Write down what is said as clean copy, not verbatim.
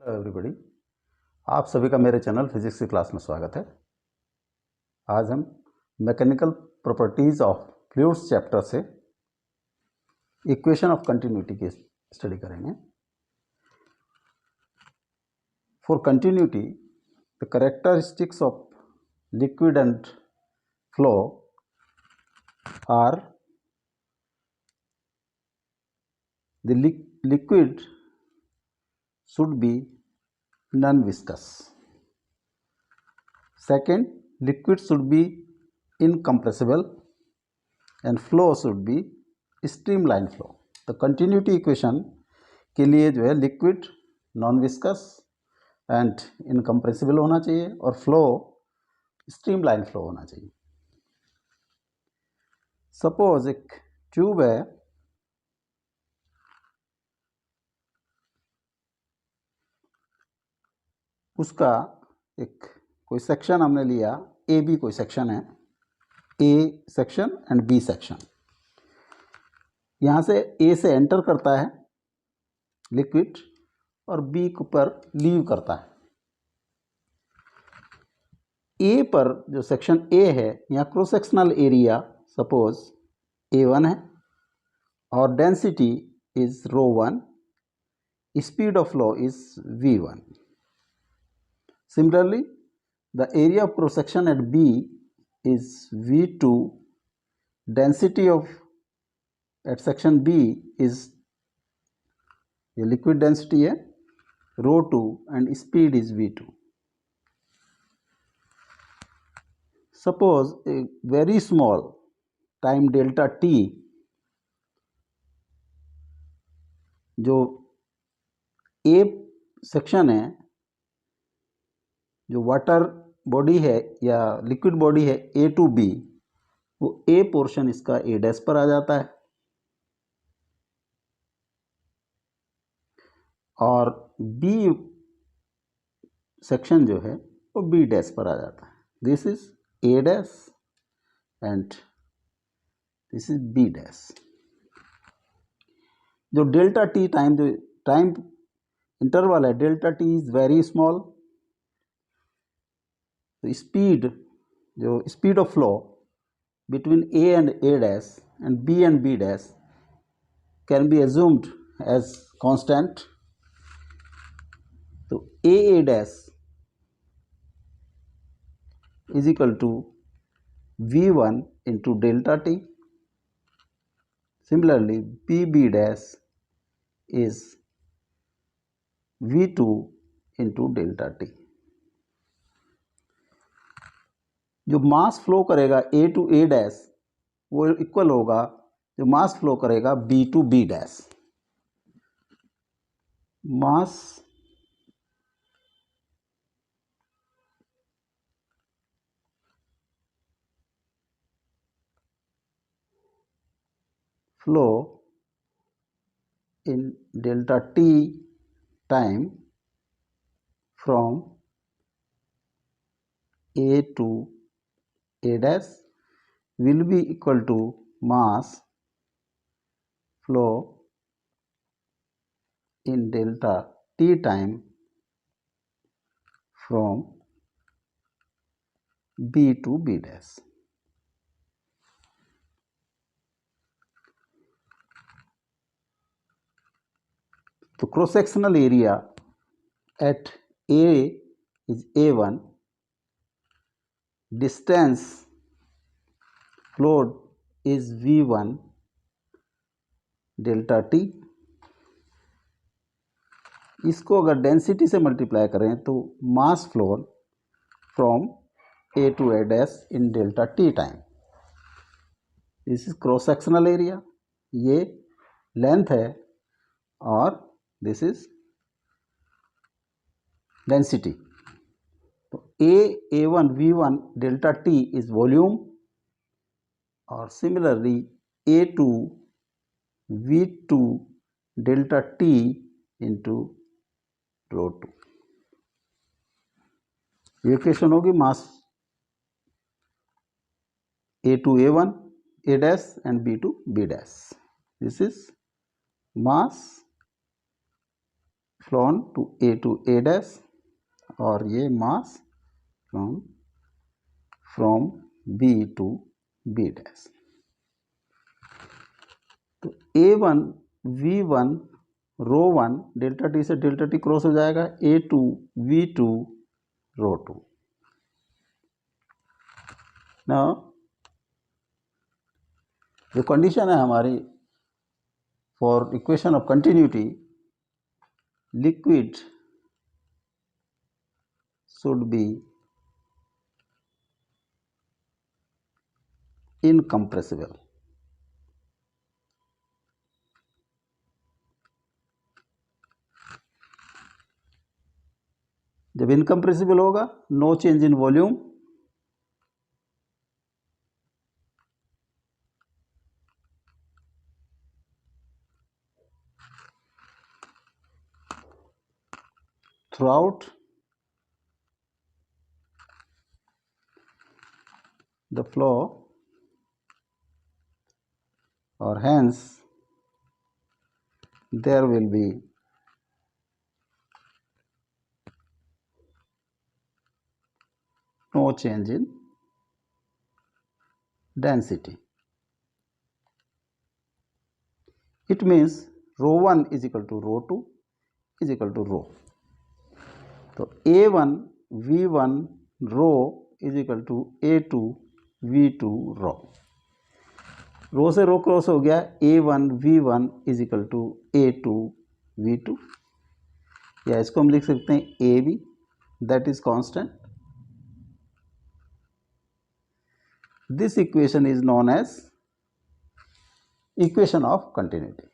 Hello everybody, आप सभी का मेरे चैनल फिजिक्स की क्लास में स्वागत है। आज हम mechanical properties of fluids chapter से इक्वेशन ऑफ कंटिन्यूटी की स्टडी करेंगे। For continuity the characteristics of liquid and flow are the liquid should be non-viscous. Second, liquid should be incompressible and flow should be streamline flow. तो continuity equation के लिए जो है liquid non viscous and incompressible होना चाहिए और flow streamline flow होना चाहिए। सपोज एक ट्यूब है, उसका एक कोई सेक्शन हमने लिया, ए बी कोई सेक्शन है, A section and B section. यहाँ से ए से एंटर करता है लिक्विड और बी पर लीव करता है। ए पर जो सेक्शन ए है, यहाँ cross sectional area suppose A1 है और density is ρ1, speed of flow is V1। Similarly, the area of cross section at B is V2, density of at section B is ये liquid density है ρ2 and speed is V2. Suppose a very small time delta t, जो A section है, जो water body है या liquid body है A to B, वो A portion इसका A डैश पर आ जाता है और B सेक्शन जो है वो B डैश पर आ जाता है। This is A dash and this is B dash. जो डेल्टा टी टाइम, जो टाइम इंटरवल है, delta T is very small, तो स्पीड, जो speed of flow between A and A dash and B and B dash can be assumed as constant. तो A dash is equal to V1 into delta t. Similarly B dash is V2 into delta t. जो mass flow करेगा A to A dash वो equal होगा जो mass flow करेगा B to B dash. Mass flow in delta t time from A to A dash will be equal to mass flow in delta t time from B to B dash. तो cross sectional area at A is A1, distance flowed is V1 delta T. इसको अगर density से multiply करें तो mass flowed from A to A dash in delta T time. This is cross sectional area, ये length है और this is density. तो A1 V1 delta T is volume और similarly A2 V2 delta T into ρ2। ये equation होगी mass A to A1 A dash and B to B dash. This is mass flow on to A dash, और ये mass from B to B dash. तो A1 V1 rho 1 delta t से delta t cross हो जाएगा, A2 V2 रो 2। ना जो condition है हमारी for equation of continuity, liquid should be incompressible। जब इनकम्प्रेसिबल होगा, no change in volume, throughout the flow, or hence there will be no change in density। It means rho 1 is equal to rho 2 is equal to rho। तो A1 V1 rho is equal to A2 V2 rho. Rho से rho cross हो गया, A1 V1 is equal to A2 V2, या इसको हम लिख सकते हैं AB, that is constant. This equation is known as equation of continuity.